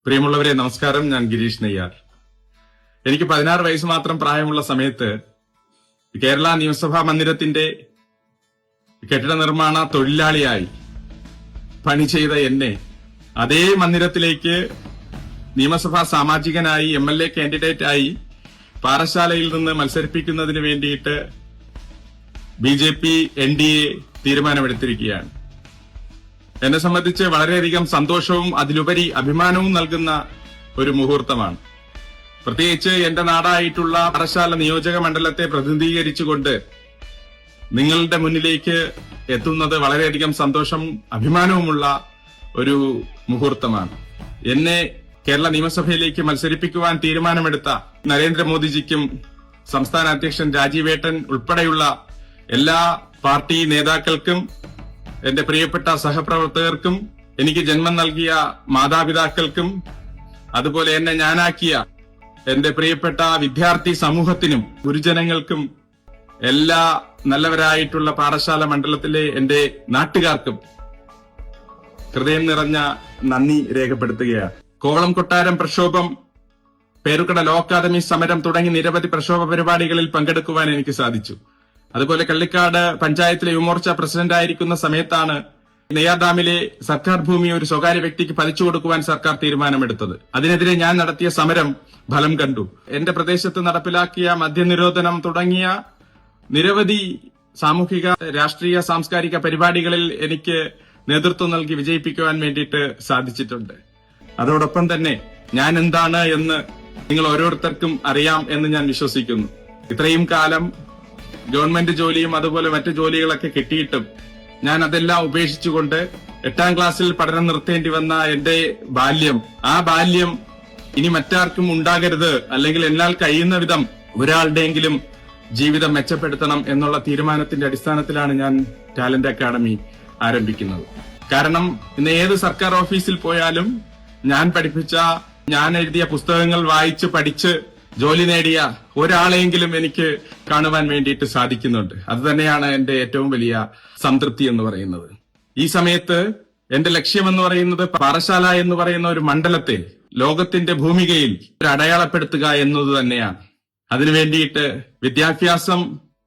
പ്രിയമുള്ളവരെ നമസ്കാരം. ഞാൻ ഗിരീഷ് നെയ്യാർ. എനിക്ക് 16 വയസ്സ് മാത്രം പ്രായമുള്ള സമയത്ത് കേരള നിയമസഭാ മന്ദിരത്തിന്റെ കെട്ടിട നിർമ്മാണ തൊഴിലാളിയായി പണി ചെയ്ത എന്നെ അതേ മന്ദിരത്തിലേക്ക് നിയമസഭാ സാമാജികനായി MLA കാൻഡിഡേറ്റായി പാറശാലയിൽ നിന്ന് മത്സരിപ്പിക്കുന്നതിന് വേണ്ടിയിട്ട് BJP NDA തീരുമാനമെടുത്തിരിക്കുകയാണ്. എന്നെ സംബന്ധിച്ച് വളരെയധികം സന്തോഷവും അതിലുപരി അഭിമാനവും നൽകുന്ന ഒരു മുഹൂർത്തമാണ്. പ്രത്യേകിച്ച് എന്റെ നാടായിട്ടുള്ള പാറശാല നിയോജക മണ്ഡലത്തെ പ്രതിനിധീകരിച്ചുകൊണ്ട് നിങ്ങളുടെ മുന്നിലേക്ക് എത്തുന്നത് വളരെയധികം സന്തോഷം അഭിമാനവുമുള്ള ഒരു മുഹൂർത്തമാണ്. എന്നെ കേരള നിയമസഭയിലേക്ക് മത്സരിപ്പിക്കുവാൻ തീരുമാനമെടുത്ത നരേന്ദ്രമോദിജിക്കും സംസ്ഥാന അധ്യക്ഷൻ രാജീവേട്ടൻ ഉൾപ്പെടെയുള്ള എല്ലാ പാർട്ടി നേതാക്കൾക്കും എന്റെ പ്രിയപ്പെട്ട സഹപ്രവർത്തകർക്കും എനിക്ക് ജന്മം നൽകിയ മാതാപിതാക്കൾക്കും അതുപോലെ എന്നെ ഞാനാക്കിയ എന്റെ പ്രിയപ്പെട്ട വിദ്യാർത്ഥി സമൂഹത്തിനും ഗുരുജനങ്ങൾക്കും എല്ലാ നല്ലവരായിട്ടുള്ള പാറശാല മണ്ഡലത്തിലെ എന്റെ നാട്ടുകാർക്കും ഹൃദയം നിറഞ്ഞ നന്ദി രേഖപ്പെടുത്തുകയാണ്. കോവളം കൊട്ടാരം പ്രക്ഷോഭം, പേരുക്കട ലോ അക്കാദമി സമരം തുടങ്ങി നിരവധി പ്രക്ഷോഭ പരിപാടികളിൽ പങ്കെടുക്കുവാൻ എനിക്ക് സാധിച്ചു. അതുപോലെ കള്ളിക്കാട് പഞ്ചായത്തിലെ യുവമോർച്ച പ്രസിഡന്റായിരിക്കുന്ന സമയത്താണ് നെയ്യാർ ഡാമിലെ സർക്കാർ ഭൂമി ഒരു സ്വകാര്യ വ്യക്തിക്ക് പതിച്ചു കൊടുക്കുവാൻ സർക്കാർ തീരുമാനമെടുത്തത്. അതിനെതിരെ ഞാൻ നടത്തിയ സമരം ഫലം കണ്ടു. എന്റെ പ്രദേശത്ത് നടപ്പിലാക്കിയ മദ്യനിരോധനം തുടങ്ങിയ നിരവധി സാമൂഹിക രാഷ്ട്രീയ സാംസ്കാരിക പരിപാടികളിൽ എനിക്ക് നേതൃത്വം നൽകി വിജയിപ്പിക്കുവാൻ വേണ്ടിയിട്ട് സാധിച്ചിട്ടുണ്ട്. അതോടൊപ്പം തന്നെ ഞാൻ എന്താണ് എന്ന് നിങ്ങൾ ഓരോരുത്തർക്കും അറിയാം എന്ന് ഞാൻ വിശ്വസിക്കുന്നു. ഇത്രയും കാലം ഗവൺമെന്റ് ജോലിയും അതുപോലെ മറ്റു ജോലികളൊക്കെ കിട്ടിയിട്ടും ഞാൻ അതെല്ലാം ഉപേക്ഷിച്ചുകൊണ്ട് 8ാം ക്ലാസ്സിൽ പഠനം നിർത്തേണ്ടി വന്ന എന്റെ ബാല്യം, ആ ബാല്യം ഇനി മറ്റാർക്കും ഉണ്ടാകരുത്, അല്ലെങ്കിൽ എന്നാൽ കഴിയുന്ന വിധം ഒരാളുടെയെങ്കിലും ജീവിതം മെച്ചപ്പെടുത്തണം എന്നുള്ള തീരുമാനത്തിന്റെ അടിസ്ഥാനത്തിലാണ് ഞാൻ ടാലന്റ് അക്കാദമി ആരംഭിക്കുന്നത്. കാരണം ഇന്ന് ഏത് സർക്കാർ ഓഫീസിൽ പോയാലും ഞാൻ പഠിപ്പിച്ച, ഞാൻ എഴുതിയ പുസ്തകങ്ങൾ വായിച്ച് പഠിച്ച് ജോലി നേടിയ ഒരാളെങ്കിലും എനിക്ക് കാണുവാൻ വേണ്ടിയിട്ട് സാധിക്കുന്നുണ്ട്. അത് തന്നെയാണ് എന്റെ ഏറ്റവും വലിയ സംതൃപ്തി എന്ന് പറയുന്നത്. ഈ സമയത്ത് എന്റെ ലക്ഷ്യമെന്ന് പറയുന്നത് പാറശാല എന്ന് പറയുന്ന ഒരു മണ്ഡലത്തെ ലോകത്തിന്റെ ഭൂമികയിൽ അടയാളപ്പെടുത്തുക എന്നത് തന്നെയാണ്. അതിനുവേണ്ടിയിട്ട് വിദ്യാഭ്യാസം,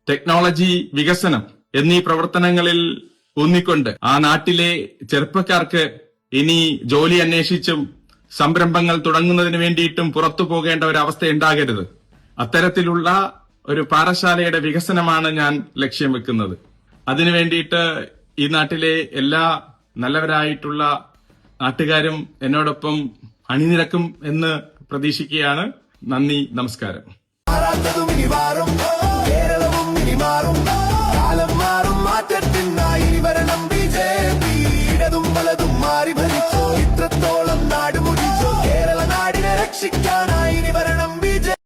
ടെക്നോളജി വികസനം എന്നീ പ്രവർത്തനങ്ങളിൽ ഊന്നിക്കൊണ്ട് ആ നാട്ടിലെ ചെറുപ്പക്കാർക്ക് ഇനി ജോലി അന്വേഷിച്ചും സംരംഭങ്ങൾ തുടങ്ങുന്നതിന് വേണ്ടിയിട്ടും പുറത്തു പോകേണ്ട ഒരു അവസ്ഥ ഉണ്ടാകരുത്. അത്തരത്തിലുള്ള ഒരു പാറശാലയുടെ വികസനമാണ് ഞാൻ ലക്ഷ്യം വെക്കുന്നത്. അതിനു വേണ്ടിയിട്ട് ഈ നാട്ടിലെ എല്ലാ നല്ലവരായിട്ടുള്ള നാട്ടുകാരും എന്നോടൊപ്പം അണിനിരക്കും എന്ന് പ്രതീക്ഷിക്കുകയാണ്. നന്ദി, നമസ്കാരം. ഇത്രത്തോളം നാടുമുടിച്ചോ കേരള നാടിനെ രക്ഷിക്കാൻ